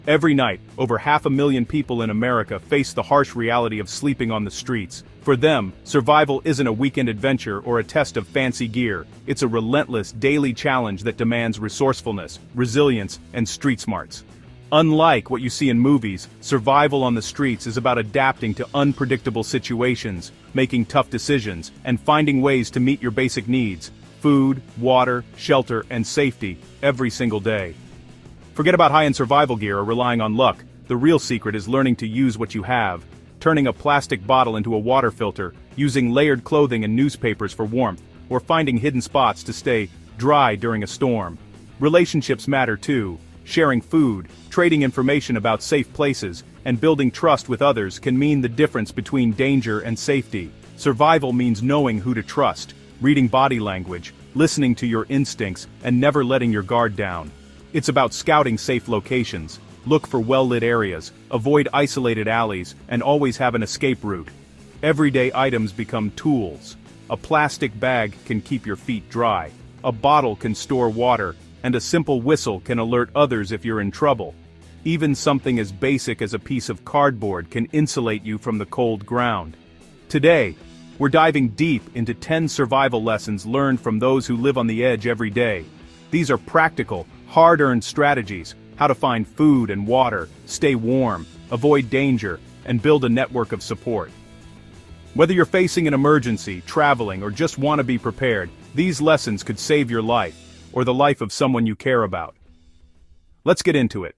Every night, over 500,000 people in America face the harsh reality of sleeping on the streets. For them, survival isn't a weekend adventure or a test of fancy gear. It's a relentless, daily challenge that demands resourcefulness, resilience, and street smarts. Unlike what you see in movies, survival on the streets is about adapting to unpredictable situations, making tough decisions, and finding ways to meet your basic needs: food, water, shelter, and safety, every single day. Forget about high-end survival gear or relying on luck. The real secret is learning to use what you have, turning a plastic bottle into a water filter, using layered clothing and newspapers for warmth, or finding hidden spots to stay dry during a storm. Relationships matter too. Sharing food, trading information about safe places, and building trust with others can mean the difference between danger and safety. Survival means knowing who to trust, reading body language, listening to your instincts, and never letting your guard down. It's about scouting safe locations, look for well-lit areas, avoid isolated alleys, and always have an escape route. Everyday items become tools. A plastic bag can keep your feet dry, a bottle can store water, and a simple whistle can alert others if you're in trouble. Even something as basic as a piece of cardboard can insulate you from the cold ground. Today, we're diving deep into 10 survival lessons learned from those who live on the edge every day. These are practical, hard-earned strategies: how to find food and water, stay warm, avoid danger, and build a network of support. Whether you're facing an emergency, traveling, or just want to be prepared, these lessons could save your life, or the life of someone you care about. Let's get into it.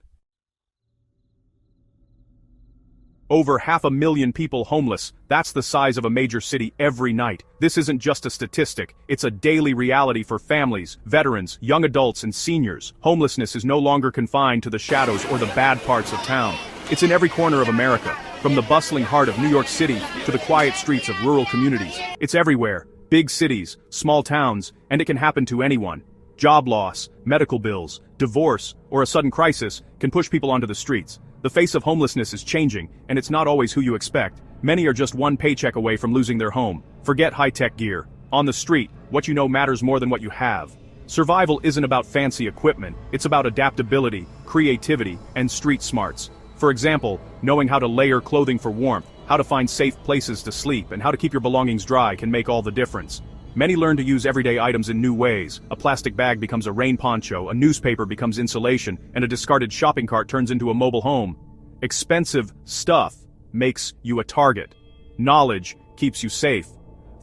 Over 500,000 people homeless, that's the size of a major city every night. This isn't just a statistic, it's a daily reality for families, veterans, young adults, and seniors. Homelessness is no longer confined to the shadows or the bad parts of town. It's in every corner of America, from the bustling heart of New York City to the quiet streets of rural communities. It's everywhere, big cities, small towns, and it can happen to anyone. Job loss, medical bills, divorce, or a sudden crisis can push people onto the streets. The face of homelessness is changing, and it's not always who you expect. Many are just one paycheck away from losing their home. Forget high-tech gear. On the street, what you know matters more than what you have. Survival isn't about fancy equipment, it's about adaptability, creativity, and street smarts. For example, knowing how to layer clothing for warmth, how to find safe places to sleep, and how to keep your belongings dry can make all the difference. Many learn to use everyday items in new ways. A plastic bag becomes a rain poncho, a newspaper becomes insulation, and a discarded shopping cart turns into a mobile home. Expensive stuff makes you a target. Knowledge keeps you safe.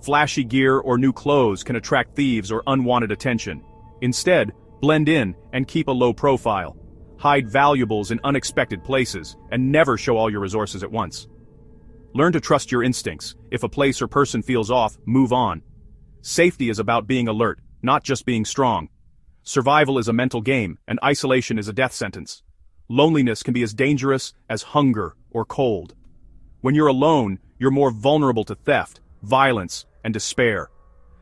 Flashy gear or new clothes can attract thieves or unwanted attention. Instead, blend in and keep a low profile. Hide valuables in unexpected places, and never show all your resources at once. Learn to trust your instincts. If a place or person feels off, move on. Safety is about being alert, not just being strong. Survival is a mental game, and isolation is a death sentence. Loneliness can be as dangerous as hunger or cold. When you're alone, you're more vulnerable to theft, violence, and despair.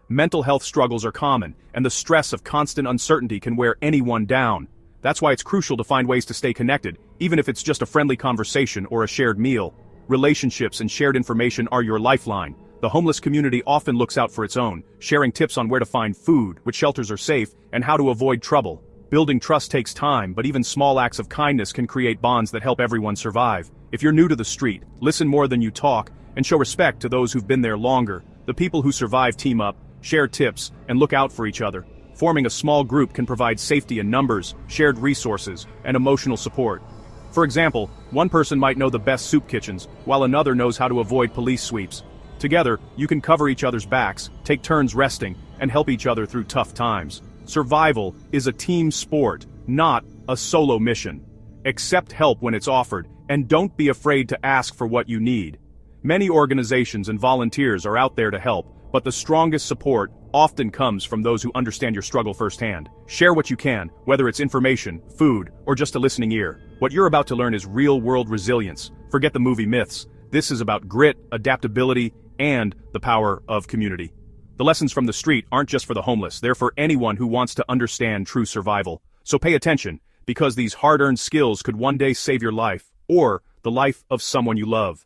Mental health struggles are common, and the stress of constant uncertainty can wear anyone down. That's why it's crucial to find ways to stay connected, even if it's just a friendly conversation or a shared meal. Relationships and shared information are your lifeline. The homeless community often looks out for its own, sharing tips on where to find food, which shelters are safe, and how to avoid trouble. Building trust takes time, but even small acts of kindness can create bonds that help everyone survive. If you're new to the street, listen more than you talk, and show respect to those who've been there longer. The people who survive team up, share tips, and look out for each other. Forming a small group can provide safety in numbers, shared resources, and emotional support. For example, one person might know the best soup kitchens, while another knows how to avoid police sweeps. Together, you can cover each other's backs, take turns resting, and help each other through tough times. Survival is a team sport, not a solo mission. Accept help when it's offered, and don't be afraid to ask for what you need. Many organizations and volunteers are out there to help, but the strongest support often comes from those who understand your struggle firsthand. Share what you can, whether it's information, food, or just a listening ear. What you're about to learn is real-world resilience. Forget the movie myths. This is about grit, adaptability, and the power of community. The lessons from the street aren't just for the homeless, they're for anyone who wants to understand true survival. So pay attention, because these hard-earned skills could one day save your life, or the life of someone you love.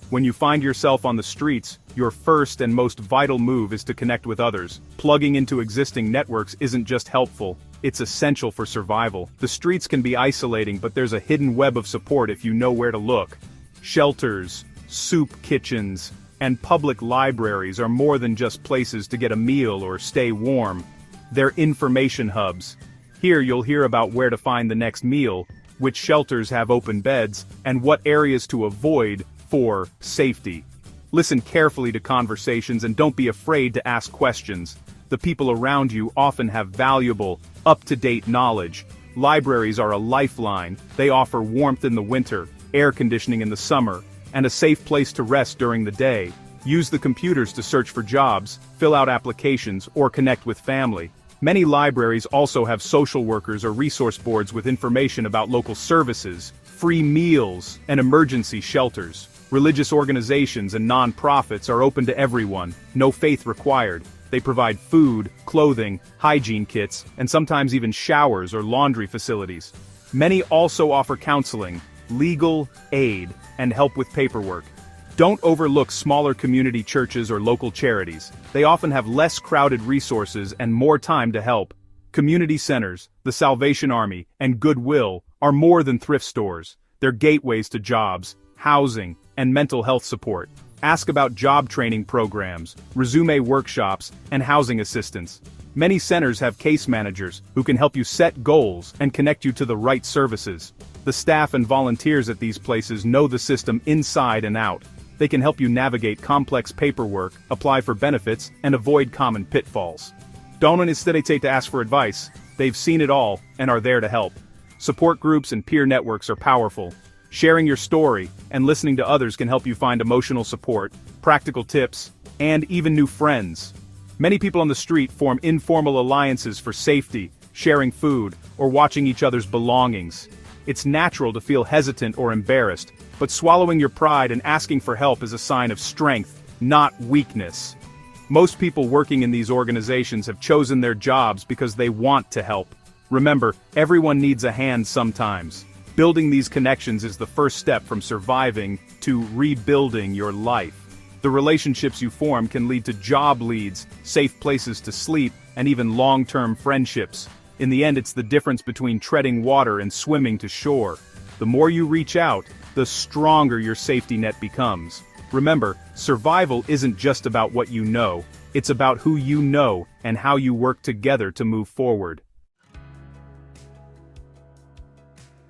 When you find yourself on the streets, your first and most vital move is to connect with others. Plugging into existing networks isn't just helpful, It's essential for survival. The streets can be isolating, but there's a hidden web of support if you know where to look. Shelters, soup kitchens, and public libraries are more than just places to get a meal or stay warm. They're information hubs. Here you'll hear about where to find the next meal, which shelters have open beds, and what areas to avoid for safety. Listen carefully to conversations and don't be afraid to ask questions. The people around you often have valuable, up-to-date knowledge. Libraries are a lifeline. They offer warmth in the winter, air conditioning in the summer, and a safe place to rest during the day. Use the computers to search for jobs, fill out applications, or connect with family. Many libraries also have social workers or resource boards with information about local services, free meals, and emergency shelters. Religious organizations and non-profits are open to everyone, no faith required. They provide food, clothing, hygiene kits, and sometimes even showers or laundry facilities. Many also offer counseling, legal aid, and help with paperwork. Don't overlook smaller community churches or local charities. They often have less crowded resources and more time to help. Community centers, the Salvation Army, and Goodwill are more than thrift stores. They're gateways to jobs, housing, and mental health support. Ask about job training programs, resume workshops, and housing assistance. Many centers have case managers who can help you set goals and connect you to the right services. The staff and volunteers at these places know the system inside and out. They can help you navigate complex paperwork, apply for benefits, and avoid common pitfalls. Don't hesitate to ask for advice. They've seen it all and are there to help. Support groups and peer networks are powerful. Sharing your story and listening to others can help you find emotional support, practical tips, and even new friends. Many people on the street form informal alliances for safety, sharing food, or watching each other's belongings. It's natural to feel hesitant or embarrassed, but swallowing your pride and asking for help is a sign of strength, not weakness. Most people working in these organizations have chosen their jobs because they want to help. Remember, everyone needs a hand sometimes. Building these connections is the first step from surviving to rebuilding your life. The relationships you form can lead to job leads, safe places to sleep, and even long-term friendships. In the end, it's the difference between treading water and swimming to shore. The more you reach out, the stronger your safety net becomes. Remember, survival isn't just about what you know, it's about who you know and how you work together to move forward.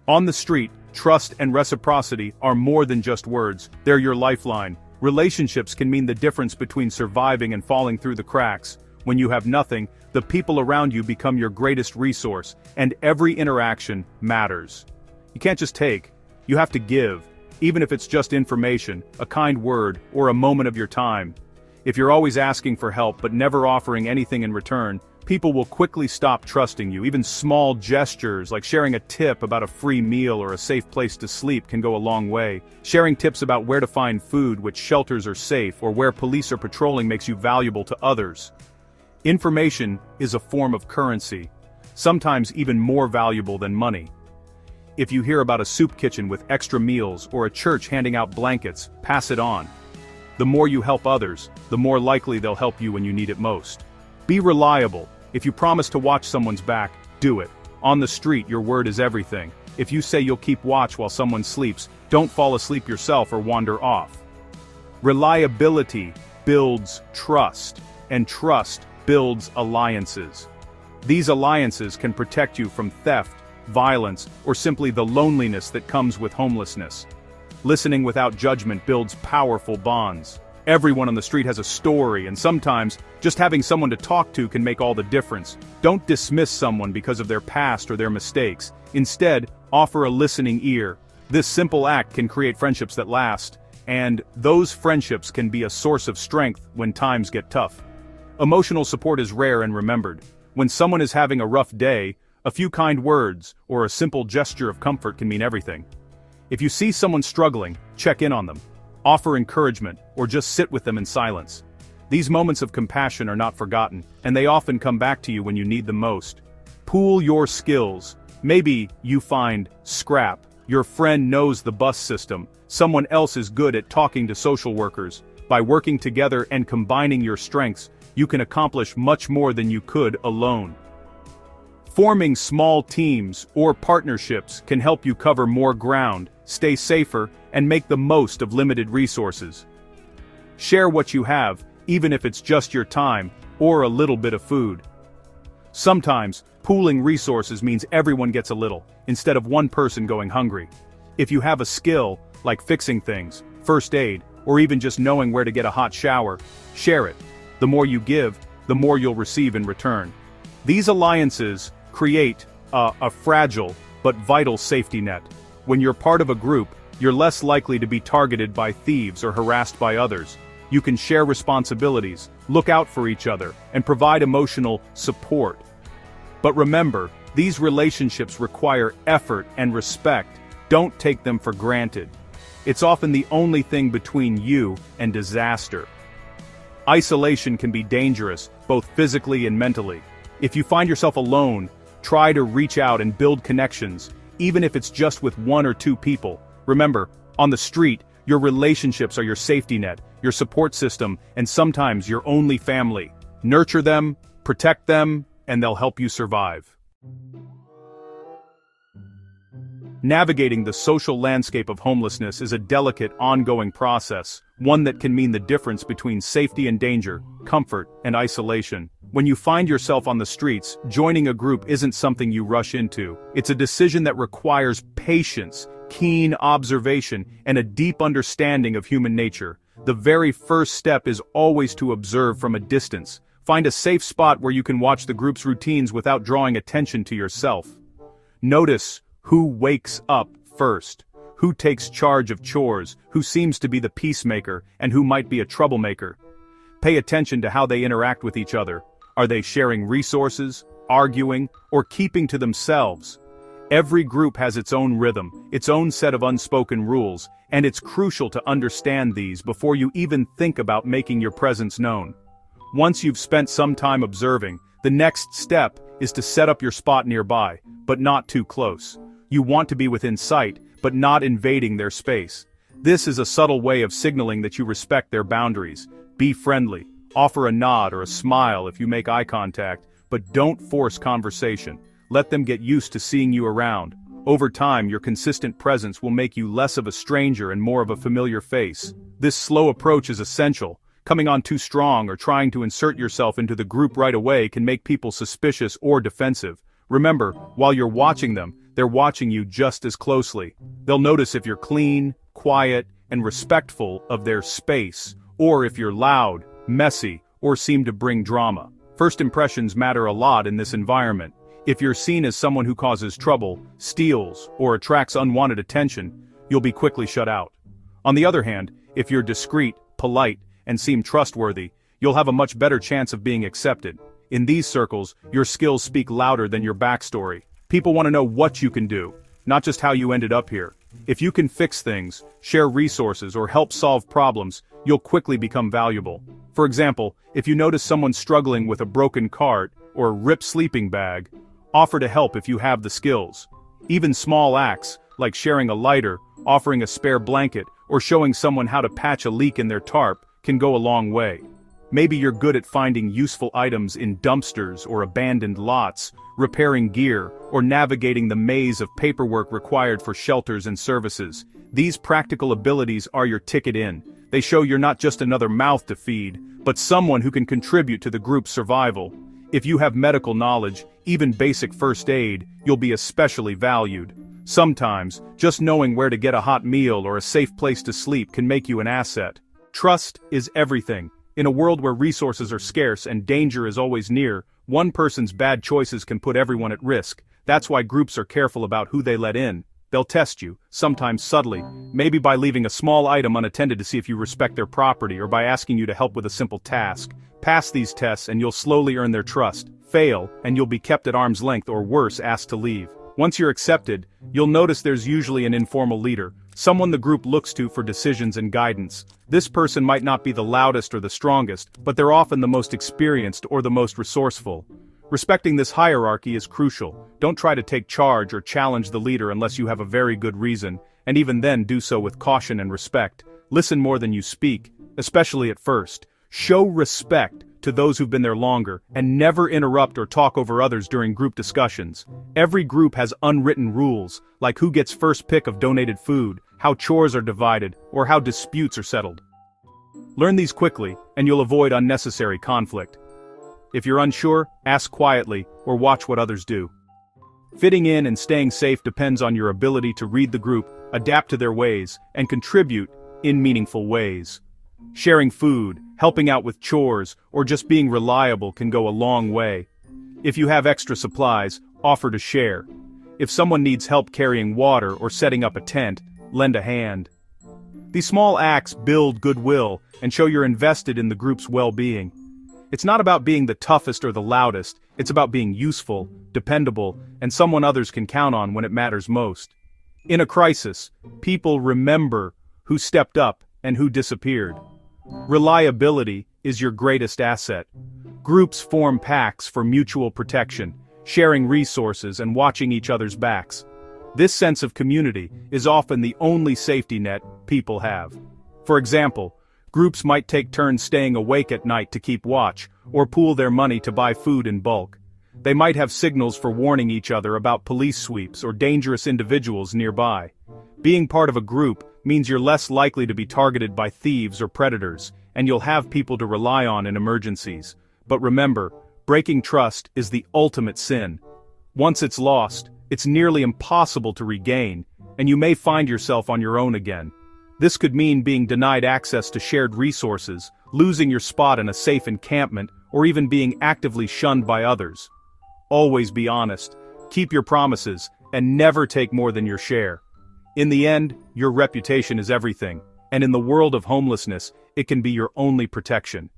On the street, trust and reciprocity are more than just words, they're your lifeline. Relationships can mean the difference between surviving and falling through the cracks. When you have nothing, the people around you become your greatest resource, and every interaction matters. You can't just take, you have to give, even if it's just information, a kind word, or a moment of your time. If you're always asking for help but never offering anything in return, people will quickly stop trusting you. Even small gestures like sharing a tip about a free meal or a safe place to sleep can go a long way. Sharing tips about where to find food, which shelters are safe, or where police are patrolling makes you valuable to others. Information is a form of currency, sometimes even more valuable than money. If you hear about a soup kitchen with extra meals or a church handing out blankets, pass it on. The more you help others, the more likely they'll help you when you need it most. Be reliable. If you promise to watch someone's back, do it. On the street, your word is everything. If you say you'll keep watch while someone sleeps, don't fall asleep yourself or wander off. Reliability builds trust, and trust builds alliances. These alliances can protect you from theft, violence, or simply the loneliness that comes with homelessness. Listening without judgment builds powerful bonds. Everyone on the street has a story, and sometimes, just having someone to talk to can make all the difference. Don't dismiss someone because of their past or their mistakes. Instead, offer a listening ear. This simple act can create friendships that last, and those friendships can be a source of strength when times get tough. Emotional support is rare and remembered. When someone is having a rough day, a few kind words or a simple gesture of comfort can mean everything. If you see someone struggling, check in on them. Offer encouragement, or just sit with them in silence. These moments of compassion are not forgotten, and they often come back to you when you need them most. Pool your skills. Maybe you find scrap. Your friend knows the bus system. Someone else is good at talking to social workers. By working together and combining your strengths, you can accomplish much more than you could alone. Forming small teams or partnerships can help you cover more ground, stay safer, and make the most of limited resources. Share what you have, even if it's just your time or a little bit of food. Sometimes, pooling resources means everyone gets a little, instead of one person going hungry. If you have a skill, like fixing things, first aid, or even just knowing where to get a hot shower, share it. The more you give, the more you'll receive in return. These alliances create a fragile but vital safety net. When you're part of a group, you're less likely to be targeted by thieves or harassed by others. You can share responsibilities, look out for each other, and provide emotional support. But remember, these relationships require effort and respect. Don't take them for granted. It's often the only thing between you and disaster. Isolation can be dangerous, both physically and mentally. If you find yourself alone, try to reach out and build connections, even if it's just with one or two people. Remember, on the street, your relationships are your safety net, your support system, and sometimes your only family. Nurture them, protect them, and they'll help you survive. Navigating the social landscape of homelessness is a delicate, ongoing process, one that can mean the difference between safety and danger, comfort and isolation. When you find yourself on the streets, joining a group isn't something you rush into. It's a decision that requires patience, keen observation, and a deep understanding of human nature. The very first step is always to observe from a distance. Find a safe spot where you can watch the group's routines without drawing attention to yourself. Notice who wakes up first, who takes charge of chores, who seems to be the peacemaker, and who might be a troublemaker. Pay attention to how they interact with each other. Are they sharing resources, arguing, or keeping to themselves? Every group has its own rhythm, its own set of unspoken rules, and it's crucial to understand these before you even think about making your presence known. Once you've spent some time observing, the next step is to set up your spot nearby, but not too close. You want to be within sight, but not invading their space. This is a subtle way of signaling that you respect their boundaries. Be friendly, offer a nod or a smile if you make eye contact, but don't force conversation. Let them get used to seeing you around. Over time, your consistent presence will make you less of a stranger and more of a familiar face. This slow approach is essential. Coming on too strong or trying to insert yourself into the group right away can make people suspicious or defensive. Remember, while you're watching them, they're watching you just as closely. They'll notice if you're clean, quiet, and respectful of their space, or if you're loud, messy, or seem to bring drama. First impressions matter a lot in this environment. If you're seen as someone who causes trouble, steals, or attracts unwanted attention, you'll be quickly shut out. On the other hand, if you're discreet, polite, and seem trustworthy, you'll have a much better chance of being accepted. In these circles, your skills speak louder than your backstory. People want to know what you can do, not just how you ended up here. If you can fix things, share resources, or help solve problems, you'll quickly become valuable. For example, if you notice someone struggling with a broken cart or a ripped sleeping bag, offer to help if you have the skills. Even small acts, like sharing a lighter, offering a spare blanket, or showing someone how to patch a leak in their tarp, can go a long way. Maybe you're good at finding useful items in dumpsters or abandoned lots, repairing gear, or navigating the maze of paperwork required for shelters and services. These practical abilities are your ticket in. They show you're not just another mouth to feed, but someone who can contribute to the group's survival. If you have medical knowledge, even basic first aid, you'll be especially valued. Sometimes, just knowing where to get a hot meal or a safe place to sleep can make you an asset. Trust is everything. In a world where resources are scarce and danger is always near, one person's bad choices can put everyone at risk. That's why groups are careful about who they let in. They'll test you, sometimes subtly, maybe by leaving a small item unattended to see if you respect their property or by asking you to help with a simple task. Pass these tests and you'll slowly earn their trust. Fail, and you'll be kept at arm's length or worse, asked to leave. Once you're accepted, you'll notice there's usually an informal leader, someone the group looks to for decisions and guidance. This person might not be the loudest or the strongest, but they're often the most experienced or the most resourceful. Respecting this hierarchy is crucial. Don't try to take charge or challenge the leader unless you have a very good reason, and even then do so with caution and respect. Listen more than you speak, especially at first. Show respect. to those who've been there longer, and never interrupt or talk over others during group discussions. Every group has unwritten rules, like who gets first pick of donated food, how chores are divided, or how disputes are settled. Learn these quickly, and you'll avoid unnecessary conflict. If you're unsure, ask quietly, or watch what others do. Fitting in and staying safe depends on your ability to read the group, adapt to their ways, and contribute in meaningful ways. Sharing food, helping out with chores, or just being reliable can go a long way. If you have extra supplies, offer to share. If someone needs help carrying water or setting up a tent, lend a hand. These small acts build goodwill and show you're invested in the group's well-being. It's not about being the toughest or the loudest, it's about being useful, dependable, and someone others can count on when it matters most. In a crisis, people remember who stepped up and who disappeared. Reliability is your greatest asset. Groups form packs for mutual protection, sharing resources and watching each other's backs. This sense of community is often the only safety net people have. For example, groups might take turns staying awake at night to keep watch, or pool their money to buy food in bulk. They might have signals for warning each other about police sweeps or dangerous individuals nearby. Being part of a group means you're less likely to be targeted by thieves or predators, and you'll have people to rely on in emergencies. But remember, breaking trust is the ultimate sin. Once it's lost, it's nearly impossible to regain, and you may find yourself on your own again. This could mean being denied access to shared resources, losing your spot in a safe encampment, or even being actively shunned by others. Always be honest, keep your promises, and never take more than your share. In the end, your reputation is everything, and in the world of homelessness, it can be your only protection.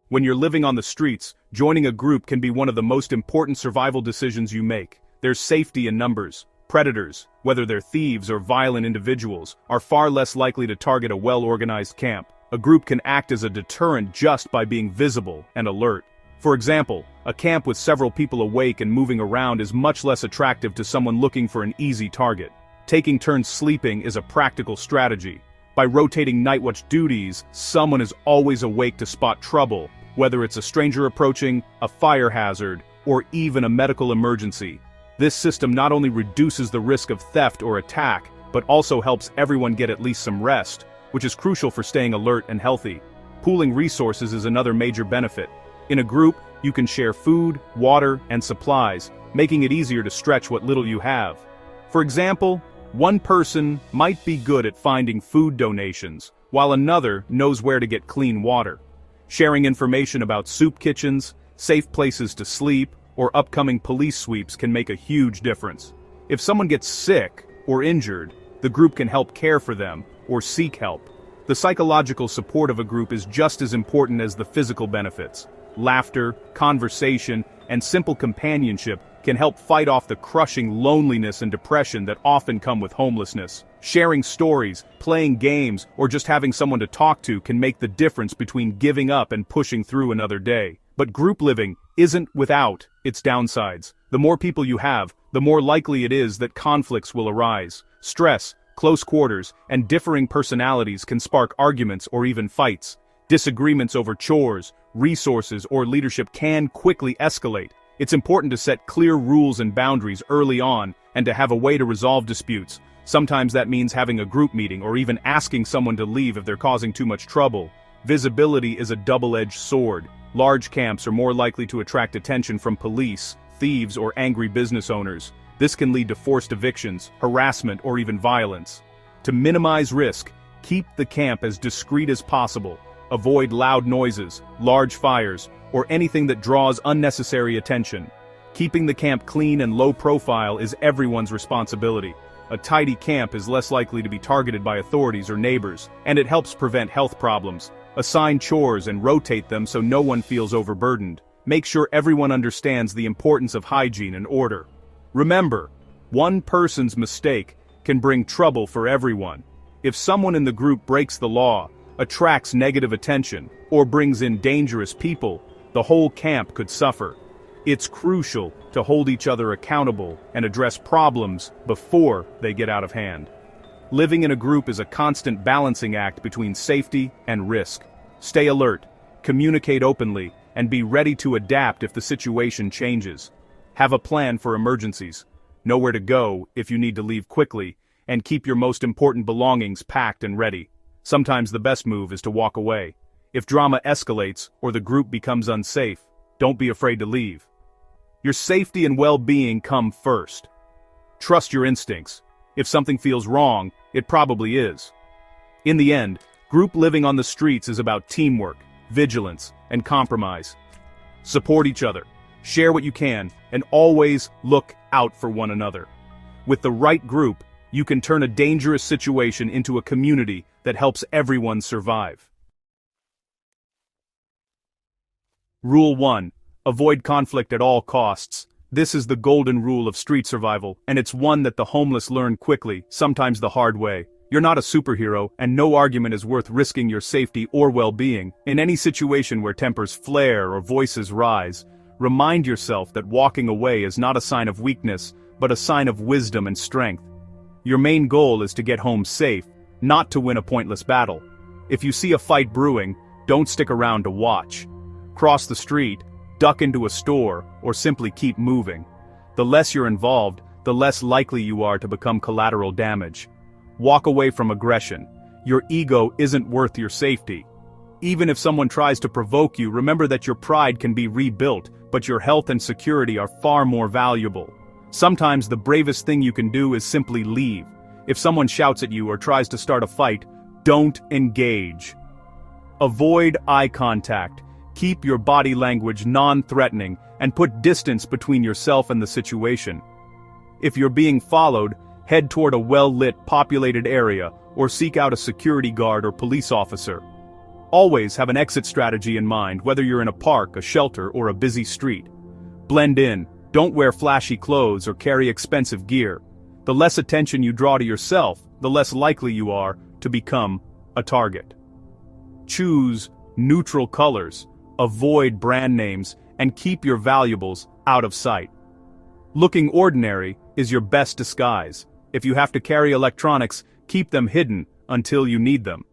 When you're living on the streets, joining a group can be one of the most important survival decisions you make. There's safety in numbers. Predators, whether they're thieves or violent individuals, are far less likely to target a well-organized camp. A group can act as a deterrent just by being visible and alert. For example, a camp with several people awake and moving around is much less attractive to someone looking for an easy target. Taking turns sleeping is a practical strategy. By rotating night watch duties, someone is always awake to spot trouble, whether it's a stranger approaching, a fire hazard, or even a medical emergency. This system not only reduces the risk of theft or attack, but also helps everyone get at least some rest, which is crucial for staying alert and healthy. Pooling resources is another major benefit. In a group, you can share food, water, and supplies, making it easier to stretch what little you have. For example, one person might be good at finding food donations, while another knows where to get clean water. Sharing information about soup kitchens, safe places to sleep, or upcoming police sweeps can make a huge difference. If someone gets sick or injured, the group can help care for them or seek help. The psychological support of a group is just as important as the physical benefits. Laughter, conversation, and simple companionship can help fight off the crushing loneliness and depression that often come with homelessness. Sharing stories, playing games, or just having someone to talk to can make the difference between giving up and pushing through another day. But group living isn't without its downsides. The more people you have, the more likely it is that conflicts will arise. Stress, close quarters, and differing personalities can spark arguments or even fights. Disagreements over chores, resources, or leadership can quickly escalate. It's important to set clear rules and boundaries early on and to have a way to resolve disputes. Sometimes that means having a group meeting or even asking someone to leave if they're causing too much trouble. Visibility is a double-edged sword. Large camps are more likely to attract attention from police, thieves, or angry business owners. This can lead to forced evictions, harassment, or even violence. To minimize risk, keep the camp as discreet as possible. Avoid loud noises, large fires, or anything that draws unnecessary attention. Keeping the camp clean and low profile is everyone's responsibility. A tidy camp is less likely to be targeted by authorities or neighbors, and it helps prevent health problems. Assign chores and rotate them so no one feels overburdened. Make sure everyone understands the importance of hygiene and order. Remember, one person's mistake can bring trouble for everyone. If someone in the group breaks the law, attracts negative attention, or brings in dangerous people, the whole camp could suffer. It's crucial to hold each other accountable and address problems before they get out of hand. Living in a group is a constant balancing act between safety and risk. Stay alert, communicate openly, and be ready to adapt if the situation changes. Have a plan for emergencies. Know where to go if you need to leave quickly, and keep your most important belongings packed and ready. Sometimes the best move is to walk away. If drama escalates or the group becomes unsafe, don't be afraid to leave. Your safety and well-being come first. Trust your instincts. If something feels wrong, it probably is. In the end, group living on the streets is about teamwork, vigilance, and compromise. Support each other, share what you can, and always look out for one another. With the right group, you can turn a dangerous situation into a community that helps everyone survive. Rule 1. Avoid conflict at all costs. This is the golden rule of street survival, and it's one that the homeless learn quickly, sometimes the hard way. You're not a superhero, and no argument is worth risking your safety or well-being. In any situation where tempers flare or voices rise, remind yourself that walking away is not a sign of weakness, but a sign of wisdom and strength. Your main goal is to get home safe, not to win a pointless battle. If you see a fight brewing, don't stick around to watch. Cross the street, duck into a store, or simply keep moving. The less you're involved, the less likely you are to become collateral damage. Walk away from aggression. Your ego isn't worth your safety. Even if someone tries to provoke you, remember that your pride can be rebuilt, but your health and security are far more valuable. Sometimes the bravest thing you can do is simply leave. If someone shouts at you or tries to start a fight, don't engage. Avoid eye contact. Keep your body language non-threatening and put distance between yourself and the situation. If you're being followed, head toward a well-lit, populated area, or seek out a security guard or police officer. Always have an exit strategy in mind, whether you're in a park, a shelter, or a busy street. Blend in, don't wear flashy clothes or carry expensive gear. The less attention you draw to yourself, the less likely you are to become a target. Choose neutral colors, avoid brand names, and keep your valuables out of sight. Looking ordinary is your best disguise. If you have to carry electronics, keep them hidden until you need them.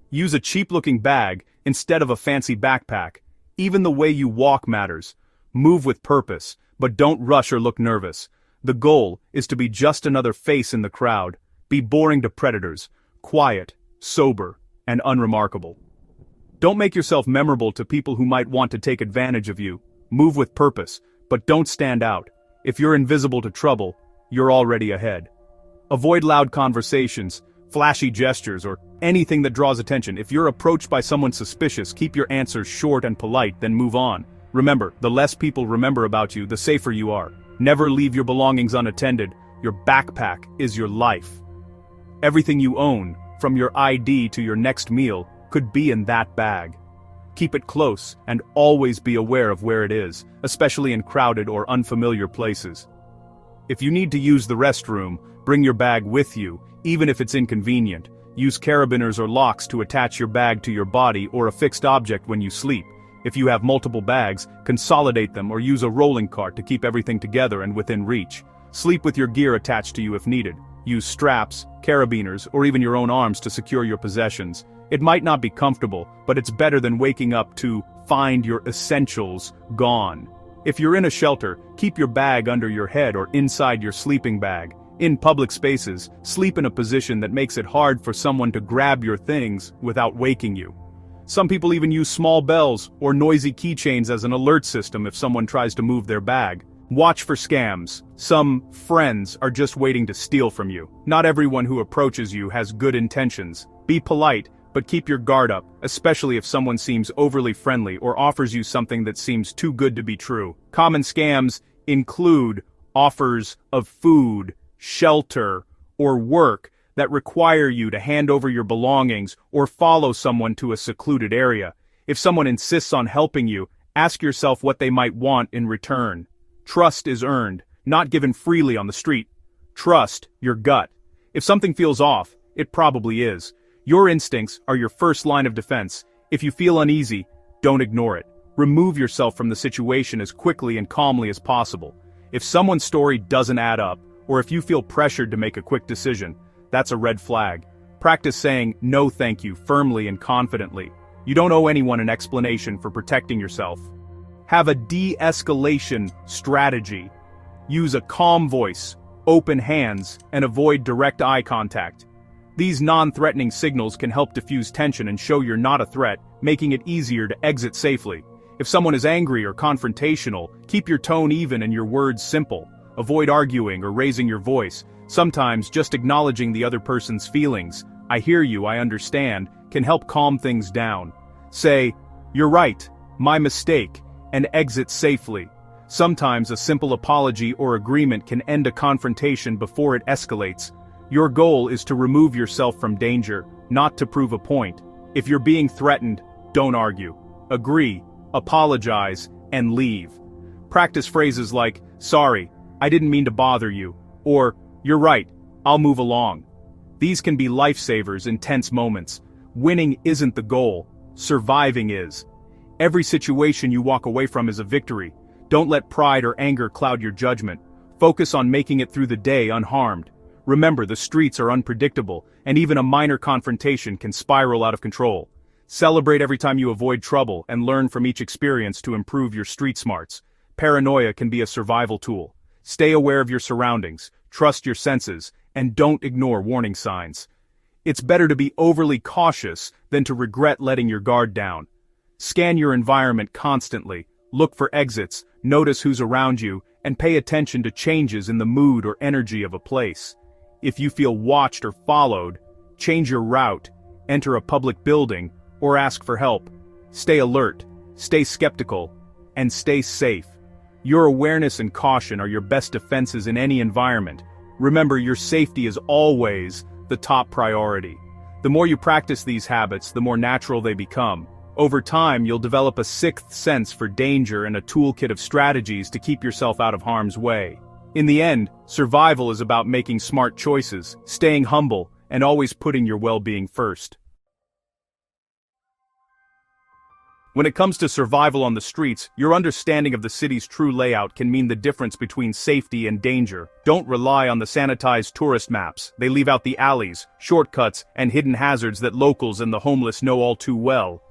Use a cheap-looking bag instead of a fancy backpack. Even the way you walk matters. Move with purpose, but don't rush or look nervous. The goal is to be just another face in the crowd. Be boring to predators, quiet, sober, and unremarkable. Don't make yourself memorable to people who might want to take advantage of you. Move with purpose, but don't stand out. If you're invisible to trouble, you're already ahead. Avoid loud conversations, flashy gestures, or anything that draws attention. If you're approached by someone suspicious, keep your answers short and polite, then move on. Remember, the less people remember about you, the safer you are. Never leave your belongings unattended. Your backpack is your life. Everything you own, from your ID to your next meal, could be in that bag. Keep it close and always be aware of where it is, especially in crowded or unfamiliar places. If you need to use the restroom, bring your bag with you, even if it's inconvenient. Use carabiners or locks to attach your bag to your body or a fixed object when you sleep. If you have multiple bags, consolidate them or use a rolling cart to keep everything together and within reach. Sleep with your gear attached to you if needed. Use straps, carabiners, or even your own arms to secure your possessions. It might not be comfortable, but it's better than waking up to find your essentials gone. If you're in a shelter, keep your bag under your head or inside your sleeping bag. In public spaces, sleep in a position that makes it hard for someone to grab your things without waking you. Some people even use small bells or noisy keychains as an alert system if someone tries to move their bag. Watch for scams. Some friends are just waiting to steal from you. Not everyone who approaches you has good intentions. Be polite, but keep your guard up, especially if someone seems overly friendly or offers you something that seems too good to be true. Common scams include offers of food, shelter, or work that require you to hand over your belongings or follow someone to a secluded area. If someone insists on helping you, ask yourself what they might want in return. Trust is earned, not given freely on the street. Trust your gut. If something feels off, it probably is. Your instincts are your first line of defense. If you feel uneasy, don't ignore it. Remove yourself from the situation as quickly and calmly as possible. If someone's story doesn't add up, or if you feel pressured to make a quick decision, that's a red flag. Practice saying no thank you firmly and confidently. You don't owe anyone an explanation for protecting yourself. Have a de-escalation strategy. Use a calm voice, open hands, and avoid direct eye contact. These non-threatening signals can help diffuse tension and show you're not a threat, making it easier to exit safely. If someone is angry or confrontational, keep your tone even and your words simple. Avoid arguing or raising your voice. Sometimes just acknowledging the other person's feelings, "I hear you, I understand," can help calm things down. Say, "You're right, my mistake," and exit safely. Sometimes a simple apology or agreement can end a confrontation before it escalates. Your goal is to remove yourself from danger, not to prove a point. If you're being threatened, don't argue. Agree, apologize, and leave. Practice phrases like, "Sorry, I didn't mean to bother you," or, "You're right, I'll move along." These can be lifesavers in tense moments. Winning isn't the goal, surviving is. Every situation you walk away from is a victory. Don't let pride or anger cloud your judgment. Focus on making it through the day unharmed. Remember, the streets are unpredictable, and even a minor confrontation can spiral out of control. Celebrate every time you avoid trouble and learn from each experience to improve your street smarts. Paranoia can be a survival tool. Stay aware of your surroundings, trust your senses, and don't ignore warning signs. It's better to be overly cautious than to regret letting your guard down. Scan your environment constantly, look for exits, notice who's around you, and pay attention to changes in the mood or energy of a place. If you feel watched or followed, change your route, enter a public building, or ask for help. Stay alert, stay skeptical, and stay safe. Your awareness and caution are your best defenses in any environment. Remember, your safety is always the top priority. The more you practice these habits, the more natural they become. Over time, you'll develop a sixth sense for danger and a toolkit of strategies to keep yourself out of harm's way. In the end, survival is about making smart choices, staying humble, and always putting your well-being first. When it comes to survival on the streets, your understanding of the city's true layout can mean the difference between safety and danger. Don't rely on the sanitized tourist maps. They leave out the alleys, shortcuts, and hidden hazards that locals and the homeless know all too well.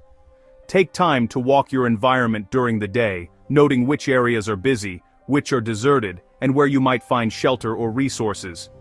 Take time to walk your environment during the day, noting which areas are busy, which are deserted, and where you might find shelter or resources.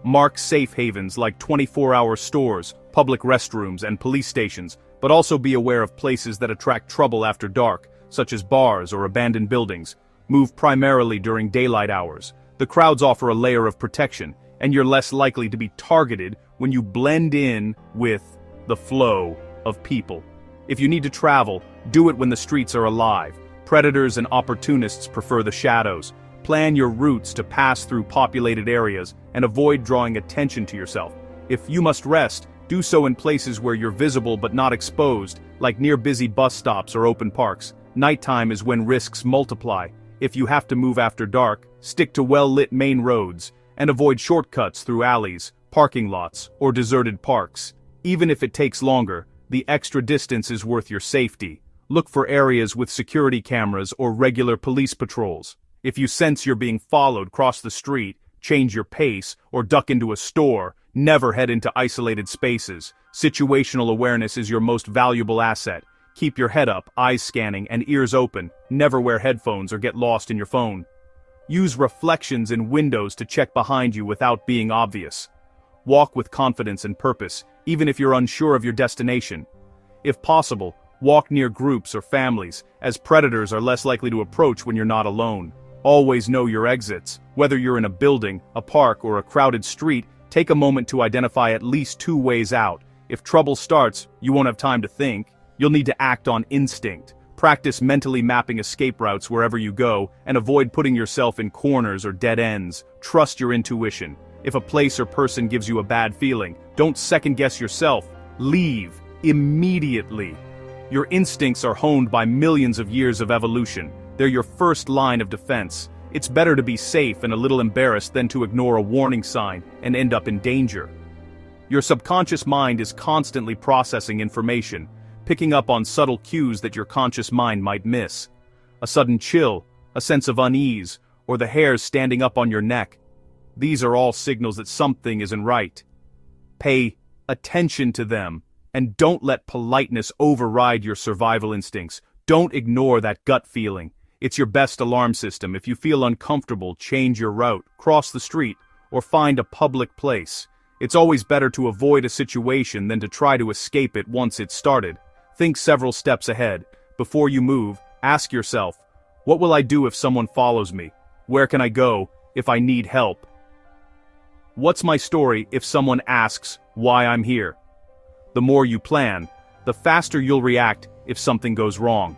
Mark safe havens like 24-hour stores, public restrooms, and police stations, but also be aware of places that attract trouble after dark, such as bars or abandoned buildings. Move primarily during daylight hours. The crowds offer a layer of protection, and you're less likely to be targeted when you blend in with the flow of people. If you need to travel, do it when the streets are alive. Predators and opportunists prefer the shadows. Plan your routes to pass through populated areas and avoid drawing attention to yourself. If you must rest, do so in places where you're visible but not exposed, like near busy bus stops or open parks. Nighttime is when risks multiply. If you have to move after dark, stick to well-lit main roads and avoid shortcuts through alleys, parking lots, or deserted parks. Even if it takes longer, the extra distance is worth your safety. Look for areas with security cameras or regular police patrols. If you sense you're being followed, cross the street, change your pace, or duck into a store. Never head into isolated spaces. Situational awareness is your most valuable asset. Keep your head up, eyes scanning, and ears open. Never wear headphones or get lost in your phone. Use reflections in windows to check behind you without being obvious. Walk with confidence and purpose, even if you're unsure of your destination. If possible, walk near groups or families, as predators are less likely to approach when you're not alone. Always know your exits. Whether you're in a building, a park, or a crowded street, take a moment to identify at least 2 ways out. If trouble starts, you won't have time to think. You'll need to act on instinct. Practice mentally mapping escape routes wherever you go, and avoid putting yourself in corners or dead ends. Trust your intuition. If a place or person gives you a bad feeling, don't second-guess yourself. Leave immediately. Your instincts are honed by millions of years of evolution. They're your first line of defense. It's better to be safe and a little embarrassed than to ignore a warning sign and end up in danger. Your subconscious mind is constantly processing information, picking up on subtle cues that your conscious mind might miss. A sudden chill, a sense of unease, or the hairs standing up on your neck. These are all signals that something isn't right. Pay attention to them. And don't let politeness override your survival instincts. Don't ignore that gut feeling. It's your best alarm system. If you feel uncomfortable, change your route, cross the street, or find a public place. It's always better to avoid a situation than to try to escape it once it's started. Think several steps ahead. Before you move, ask yourself, what will I do if someone follows me? Where can I go if I need help? What's my story if someone asks why I'm here? The more you plan, the faster you'll react if something goes wrong.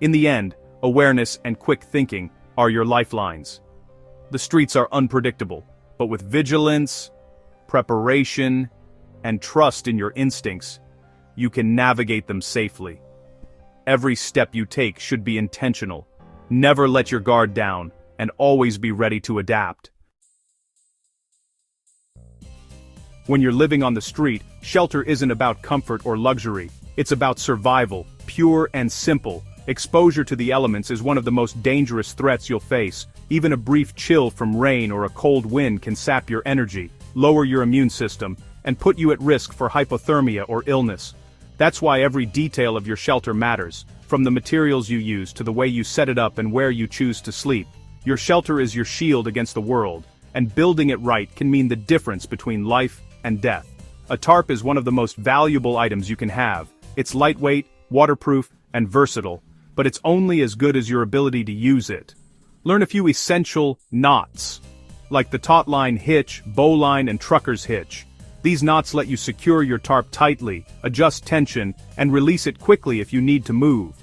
In the end, awareness and quick thinking are your lifelines. The streets are unpredictable, but with vigilance, preparation, and trust in your instincts, you can navigate them safely. Every step you take should be intentional. Never let your guard down, and always be ready to adapt. When you're living on the street, shelter isn't about comfort or luxury. It's about survival, pure and simple. Exposure to the elements is one of the most dangerous threats you'll face. Even a brief chill from rain or a cold wind can sap your energy, lower your immune system, and put you at risk for hypothermia or illness. That's why every detail of your shelter matters, from the materials you use to the way you set it up and where you choose to sleep. Your shelter is your shield against the world, and building it right can mean the difference between life and death. A tarp is one of the most valuable items you can have. It's lightweight, waterproof, and versatile, but it's only as good as your ability to use it. Learn a few essential knots, like the taut line hitch, bowline, and trucker's hitch. These knots let you secure your tarp tightly, adjust tension, and release it quickly if you need to move.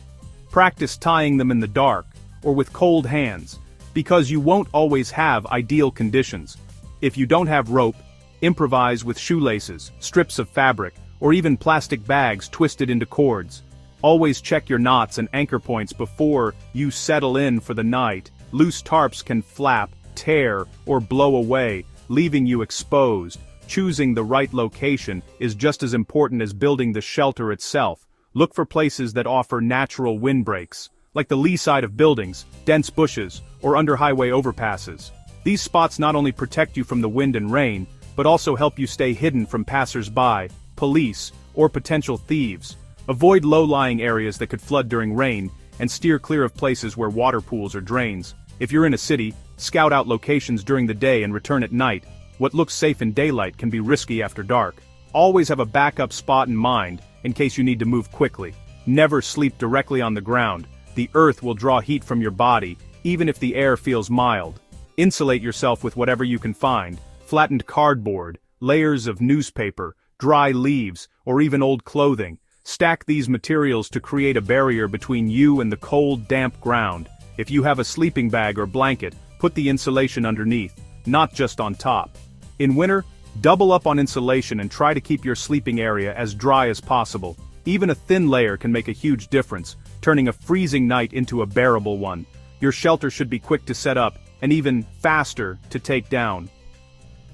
Practice tying them in the dark, or with cold hands, because you won't always have ideal conditions. If you don't have rope, improvise with shoelaces, strips of fabric, or even plastic bags twisted into cords. Always check your knots and anchor points before you settle in for the night. Loose tarps can flap, tear, or blow away, leaving you exposed. Choosing the right location is just as important as building the shelter itself. Look for places that offer natural windbreaks, like the lee side of buildings, dense bushes, or under highway overpasses. These spots not only protect you from the wind and rain, but also help you stay hidden from passers-by, police, or potential thieves. Avoid low-lying areas that could flood during rain, and steer clear of places where water pools or drains. If you're in a city, scout out locations during the day and return at night. What looks safe in daylight can be risky after dark. Always have a backup spot in mind, in case you need to move quickly. Never sleep directly on the ground. The earth will draw heat from your body, even if the air feels mild. Insulate yourself with whatever you can find: flattened cardboard, layers of newspaper, dry leaves, or even old clothing. Stack these materials to create a barrier between you and the cold, damp ground. If you have a sleeping bag or blanket, put the insulation underneath, not just on top. In winter, double up on insulation and try to keep your sleeping area as dry as possible. Even a thin layer can make a huge difference, turning a freezing night into a bearable one. Your shelter should be quick to set up, and even faster to take down.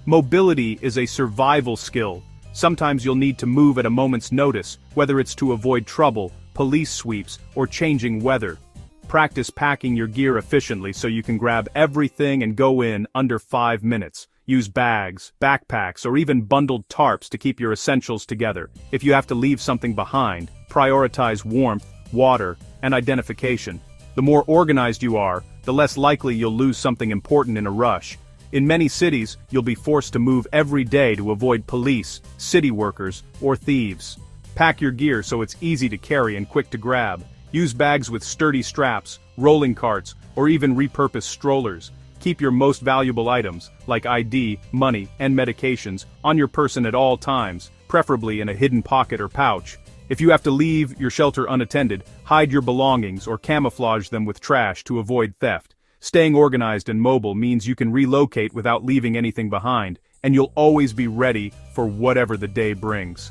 Mobility is a survival skill. Sometimes you'll need to move at a moment's notice, whether it's to avoid trouble, police sweeps, or changing weather. Practice packing your gear efficiently so you can grab everything and go in under 5 minutes. Use bags, backpacks, or even bundled tarps to keep your essentials together. If you have to leave something behind, prioritize warmth, water, and identification. The more organized you are, the less likely you'll lose something important in a rush. In many cities, you'll be forced to move every day to avoid police, city workers, or thieves. Pack your gear so it's easy to carry and quick to grab. Use bags with sturdy straps, rolling carts, or even repurposed strollers. Keep your most valuable items, like ID, money, and medications, on your person at all times, preferably in a hidden pocket or pouch. If you have to leave your shelter unattended, hide your belongings or camouflage them with trash to avoid theft. Staying organized and mobile means you can relocate without leaving anything behind, and you'll always be ready for whatever the day brings.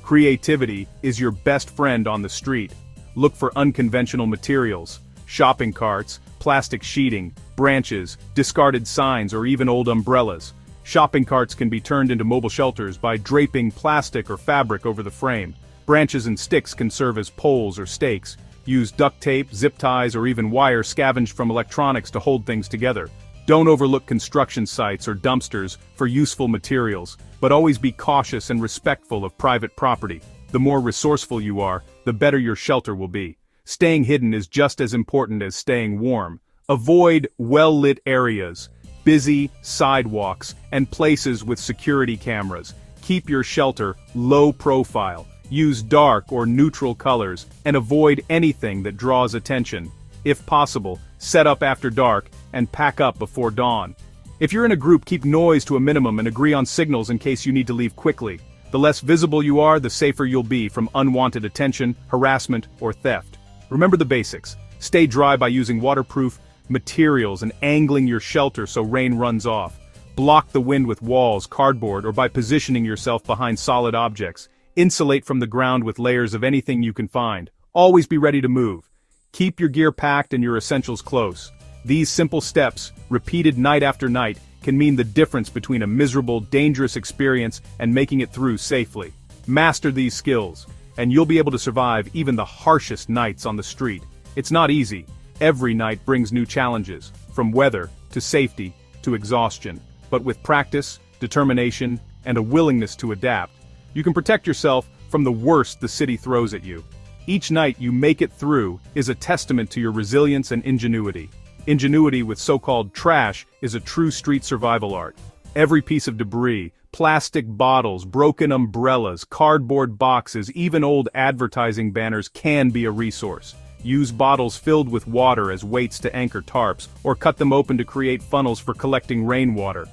Creativity is your best friend on the street. Look for unconventional materials, shopping carts, plastic sheeting, branches, discarded signs, or even old umbrellas. Shopping carts can be turned into mobile shelters by draping plastic or fabric over the frame. Branches and sticks can serve as poles or stakes. Use duct tape, zip ties, or even wire scavenged from electronics to hold things together. Don't overlook construction sites or dumpsters for useful materials, but always be cautious and respectful of private property. The more resourceful you are, the better your shelter will be. Staying hidden is just as important as staying warm. Avoid well-lit areas, busy sidewalks, and places with security cameras. Keep your shelter low profile. Use dark or neutral colors, and avoid anything that draws attention. If possible, set up after dark, and pack up before dawn. If you're in a group, keep noise to a minimum and agree on signals in case you need to leave quickly. The less visible you are, the safer you'll be from unwanted attention, harassment, or theft. Remember the basics. Stay dry by using waterproof materials and angling your shelter so rain runs off. Block the wind with walls, cardboard, or by positioning yourself behind solid objects. Insulate from the ground with layers of anything you can find. Always be ready to move. Keep your gear packed and your essentials close. These simple steps, repeated night after night, can mean the difference between a miserable, dangerous experience and making it through safely. Master these skills, and you'll be able to survive even the harshest nights on the street. It's not easy. Every night brings new challenges, from weather, to safety, to exhaustion. But with practice, determination, and a willingness to adapt, you can protect yourself from the worst the city throws at you. Each night you make it through is a testament to your resilience and ingenuity. Ingenuity with so-called trash is a true street survival art. Every piece of debris, plastic bottles, broken umbrellas, cardboard boxes, even old advertising banners can be a resource. Use bottles filled with water as weights to anchor tarps, or cut them open to create funnels for collecting rainwater.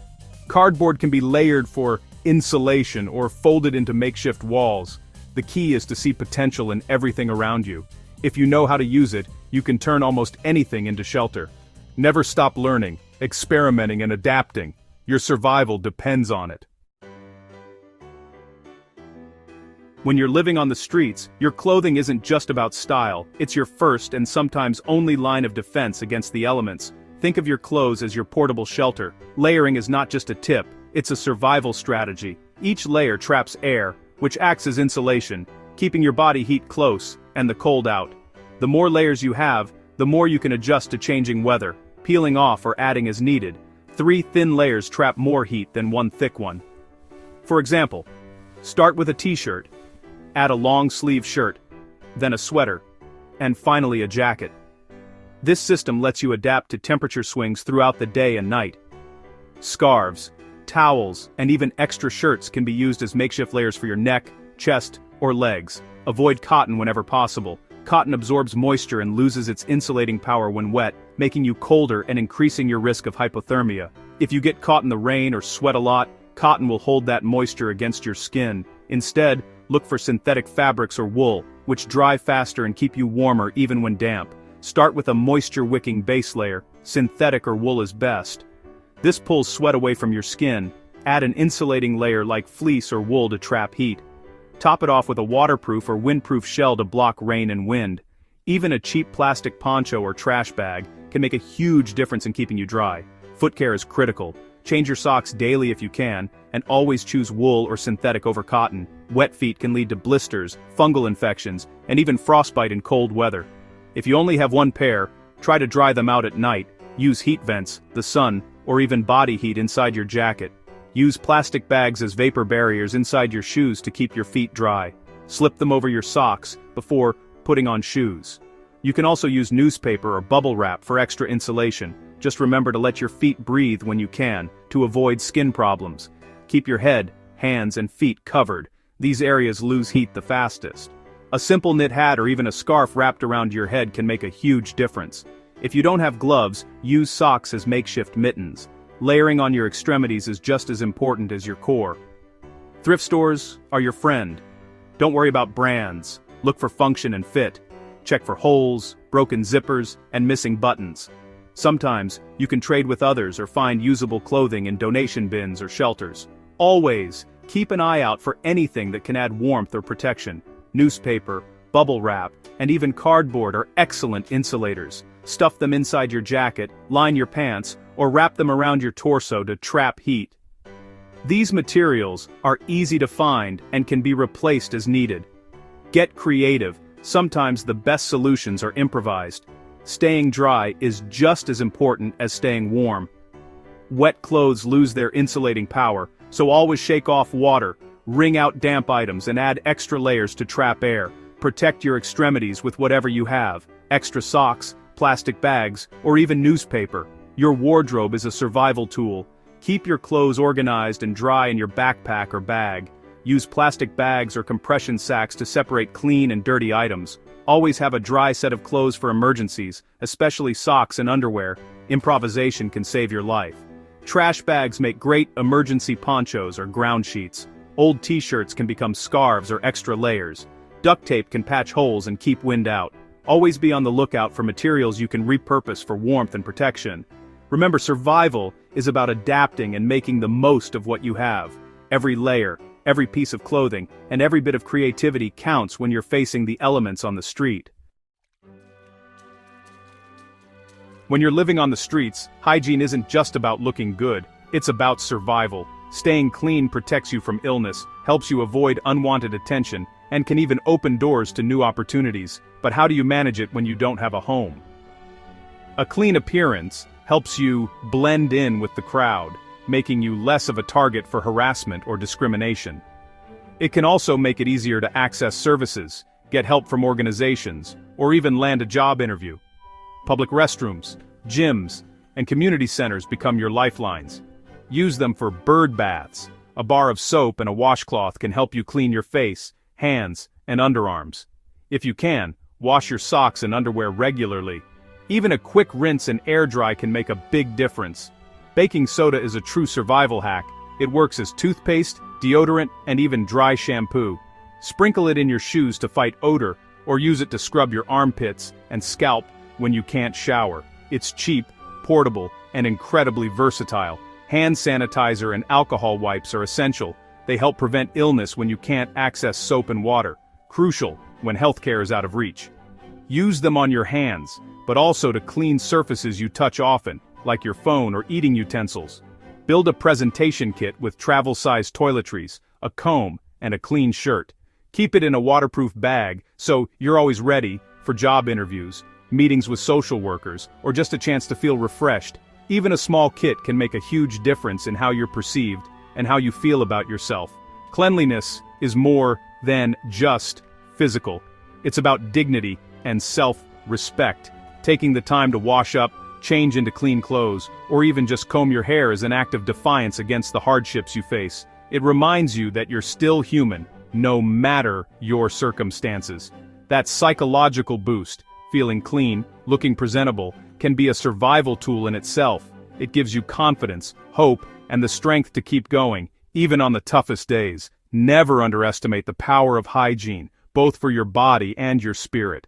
Cardboard can be layered for insulation or folded into makeshift walls. The key is to see potential in everything around you. If you know how to use it, you can turn almost anything into shelter. Never stop learning, experimenting, and adapting. Your survival depends on it. When you're living on the streets, your clothing isn't just about style, it's your first and sometimes only line of defense against the elements. Think of your clothes as your portable shelter. Layering is not just a tip, it's a survival strategy. Each layer traps air, which acts as insulation, keeping your body heat close and the cold out. The more layers you have, the more you can adjust to changing weather, peeling off or adding as needed. 3 thin layers trap more heat than 1 thick one. For example, start with a t-shirt, add a long-sleeve shirt, then a sweater, and finally a jacket. This system lets you adapt to temperature swings throughout the day and night. Scarves, towels, and even extra shirts can be used as makeshift layers for your neck, chest, or legs. Avoid cotton whenever possible. Cotton absorbs moisture and loses its insulating power when wet, making you colder and increasing your risk of hypothermia. If you get caught in the rain or sweat a lot, cotton will hold that moisture against your skin. Instead, look for synthetic fabrics or wool, which dry faster and keep you warmer even when damp. Start with a moisture-wicking base layer. Synthetic or wool is best. This pulls sweat away from your skin. Add an insulating layer like fleece or wool to trap heat. Top it off with a waterproof or windproof shell to block rain and wind. Even a cheap plastic poncho or trash bag can make a huge difference in keeping you dry. Foot care is critical. Change your socks daily if you can, and always choose wool or synthetic over cotton. Wet feet can lead to blisters, fungal infections, and even frostbite in cold weather. If you only have one pair, try to dry them out at night. Use heat vents, the sun, or even body heat inside your jacket. Use plastic bags as vapor barriers inside your shoes to keep your feet dry. Slip them over your socks before putting on shoes. You can also use newspaper or bubble wrap for extra insulation. Just remember to let your feet breathe when you can, to avoid skin problems. Keep your head, hands, and feet covered. These areas lose heat the fastest. A simple knit hat or even a scarf wrapped around your head can make a huge difference. If you don't have gloves, use socks as makeshift mittens. Layering on your extremities is just as important as your core. Thrift stores are your friend. Don't worry about brands. Look for function and fit. Check for holes, broken zippers, and missing buttons. Sometimes, you can trade with others or find usable clothing in donation bins or shelters. Always, keep an eye out for anything that can add warmth or protection. Newspaper, bubble wrap, and even cardboard are excellent insulators. Stuff them inside your jacket, line your pants, or wrap them around your torso to trap heat. These materials are easy to find and can be replaced as needed. Get creative. Sometimes the best solutions are improvised. Staying dry is just as important as staying warm. Wet clothes lose their insulating power, so always shake off water, wring out damp items and add extra layers to trap air. Protect your extremities with whatever you have, extra socks, plastic bags, or even newspaper. Your wardrobe is a survival tool. Keep your clothes organized and dry in your backpack or bag. Use plastic bags or compression sacks to separate clean and dirty items. Always have a dry set of clothes for emergencies, especially socks and underwear. Improvisation can save your life. Trash bags make great emergency ponchos or ground sheets. Old t-shirts can become scarves or extra layers. Duct tape can patch holes and keep wind out. Always be on the lookout for materials you can repurpose for warmth and protection. Remember, survival is about adapting and making the most of what you have. Every layer, every piece of clothing, and every bit of creativity counts when you're facing the elements on the street. When you're living on the streets, hygiene isn't just about looking good, it's about survival. Staying clean protects you from illness, helps you avoid unwanted attention, and can even open doors to new opportunities. But how do you manage it when you don't have a home? A clean appearance helps you blend in with the crowd, making you less of a target for harassment or discrimination. It can also make it easier to access services, get help from organizations, or even land a job interview. Public restrooms, gyms, and community centers become your lifelines. Use them for bird baths. A bar of soap and a washcloth can help you clean your face, hands, and underarms. If you can, wash your socks and underwear regularly. Even a quick rinse and air dry can make a big difference. Baking soda is a true survival hack. It works as toothpaste, deodorant, and even dry shampoo. Sprinkle it in your shoes to fight odor, or use it to scrub your armpits and scalp when you can't shower. It's cheap, portable, and incredibly versatile. Hand sanitizer and alcohol wipes are essential. They help prevent illness when you can't access soap and water. Crucial when healthcare is out of reach. Use them on your hands, but also to clean surfaces you touch often, like your phone or eating utensils. Build a presentation kit with travel-sized toiletries, a comb, and a clean shirt. Keep it in a waterproof bag so you're always ready for job interviews, meetings with social workers, or just a chance to feel refreshed. Even a small kit can make a huge difference in how you're perceived and how you feel about yourself. Cleanliness is more than just physical. It's about dignity and self-respect. Taking the time to wash up, change into clean clothes, or even just comb your hair is an act of defiance against the hardships you face. It reminds you that you're still human, no matter your circumstances. That psychological boost, feeling clean, looking presentable, can be a survival tool in itself. It gives you confidence, hope, and the strength to keep going, even on the toughest days. Never underestimate the power of hygiene, both for your body and your spirit.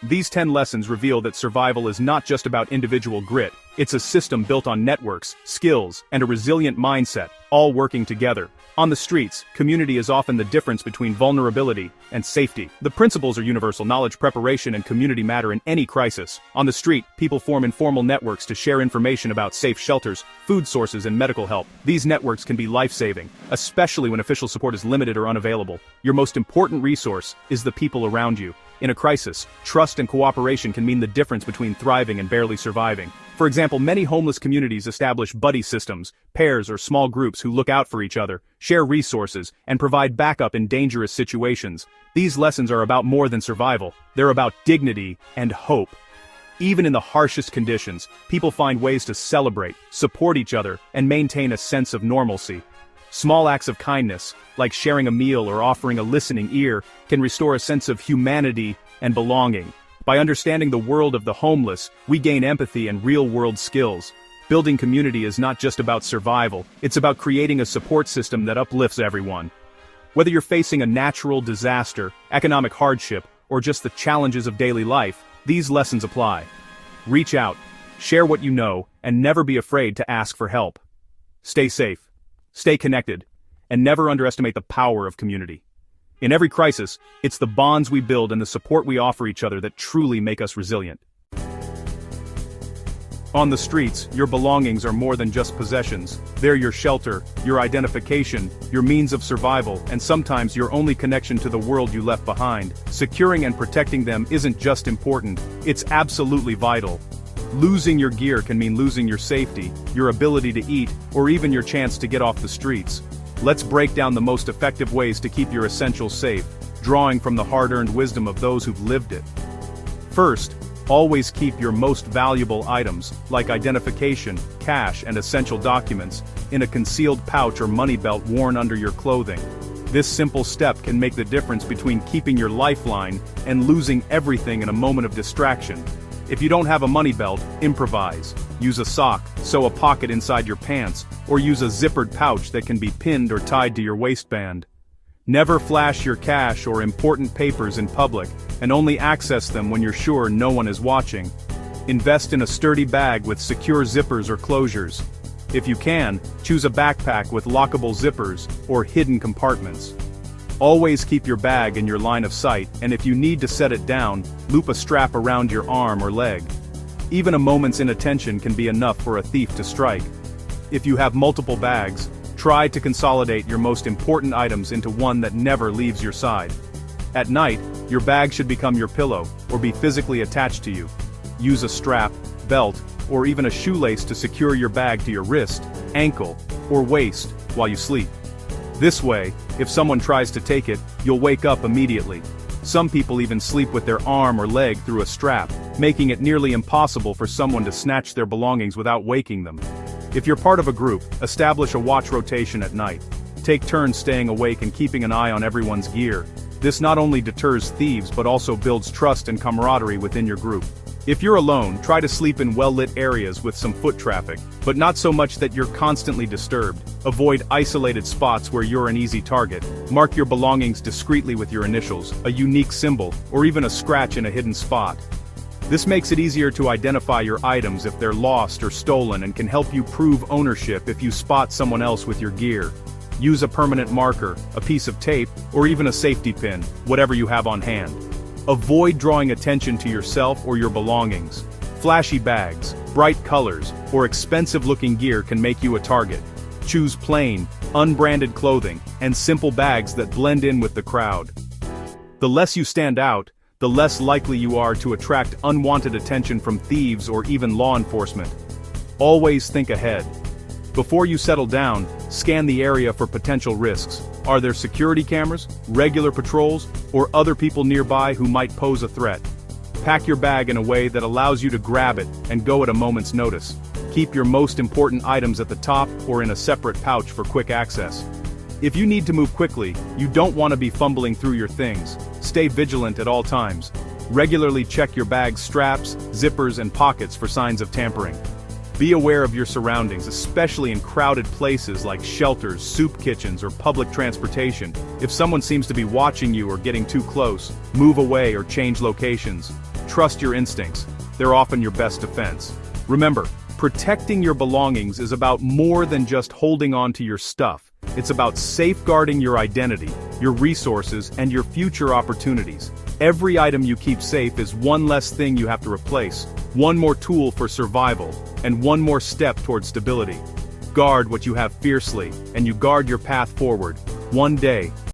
These 10 lessons reveal that survival is not just about individual grit, it's a system built on networks, skills, and a resilient mindset, all working together. On the streets, community is often the difference between vulnerability and safety. The principles are universal: knowledge, preparation, and community matter in any crisis. On the street, people form informal networks to share information about safe shelters, food sources, and medical help. These networks can be life-saving, especially when official support is limited or unavailable. Your most important resource is the people around you. In a crisis, trust and cooperation can mean the difference between thriving and barely surviving. For example, many homeless communities establish buddy systems, pairs or small groups who look out for each other, share resources, and provide backup in dangerous situations. These lessons are about more than survival. They're about dignity and hope. Even in the harshest conditions, people find ways to celebrate, support each other, and maintain a sense of normalcy. Small acts of kindness, like sharing a meal or offering a listening ear, can restore a sense of humanity and belonging. By understanding the world of the homeless, we gain empathy and real-world skills. Building community is not just about survival, it's about creating a support system that uplifts everyone. Whether you're facing a natural disaster, economic hardship, or just the challenges of daily life, these lessons apply. Reach out, share what you know, and never be afraid to ask for help. Stay safe. Stay connected, and never underestimate the power of community. In every crisis, it's the bonds we build and the support we offer each other that truly make us resilient. On the streets, your belongings are more than just possessions. They're your shelter, your identification, your means of survival, and sometimes your only connection to the world you left behind. Securing and protecting them isn't just important, it's absolutely vital. Losing your gear can mean losing your safety, your ability to eat, or even your chance to get off the streets. Let's break down the most effective ways to keep your essentials safe, drawing from the hard-earned wisdom of those who've lived it. First, always keep your most valuable items, like identification, cash, and essential documents, in a concealed pouch or money belt worn under your clothing. This simple step can make the difference between keeping your lifeline and losing everything in a moment of distraction. If you don't have a money belt, improvise. Use a sock, sew a pocket inside your pants, or use a zippered pouch that can be pinned or tied to your waistband. Never flash your cash or important papers in public, and only access them when you're sure no one is watching. Invest in a sturdy bag with secure zippers or closures. If you can, choose a backpack with lockable zippers or hidden compartments. Always keep your bag in your line of sight, and if you need to set it down, loop a strap around your arm or leg. Even a moment's inattention can be enough for a thief to strike. If you have multiple bags, try to consolidate your most important items into one that never leaves your side. At night, your bag should become your pillow, or be physically attached to you. Use a strap, belt, or even a shoelace to secure your bag to your wrist, ankle, or waist while you sleep. This way, if someone tries to take it, you'll wake up immediately. Some people even sleep with their arm or leg through a strap, making it nearly impossible for someone to snatch their belongings without waking them. If you're part of a group, establish a watch rotation at night. Take turns staying awake and keeping an eye on everyone's gear. This not only deters thieves but also builds trust and camaraderie within your group. If you're alone, try to sleep in well-lit areas with some foot traffic, but not so much that you're constantly disturbed. Avoid isolated spots where you're an easy target. Mark your belongings discreetly with your initials, a unique symbol, or even a scratch in a hidden spot. This makes it easier to identify your items if they're lost or stolen and can help you prove ownership if you spot someone else with your gear. Use a permanent marker, a piece of tape, or even a safety pin, whatever you have on hand. Avoid drawing attention to yourself or your belongings. Flashy bags, bright colors, or expensive-looking gear can make you a target. Choose plain, unbranded clothing, and simple bags that blend in with the crowd. The less you stand out, the less likely you are to attract unwanted attention from thieves or even law enforcement. Always think ahead. Before you settle down, scan the area for potential risks. Are there security cameras, regular patrols, or other people nearby who might pose a threat? Pack your bag in a way that allows you to grab it and go at a moment's notice. Keep your most important items at the top or in a separate pouch for quick access. If you need to move quickly, you don't want to be fumbling through your things. Stay vigilant at all times. Regularly check your bag's straps, zippers, and pockets for signs of tampering. Be aware of your surroundings, especially in crowded places like shelters, soup kitchens, or public transportation. If someone seems to be watching you or getting too close, move away or change locations. Trust your instincts. They're often your best defense. Remember, protecting your belongings is about more than just holding on to your stuff. It's about safeguarding your identity, your resources, and your future opportunities. Every item you keep safe is one less thing you have to replace, one more tool for survival, and one more step toward stability. Guard what you have fiercely, and you guard your path forward, one day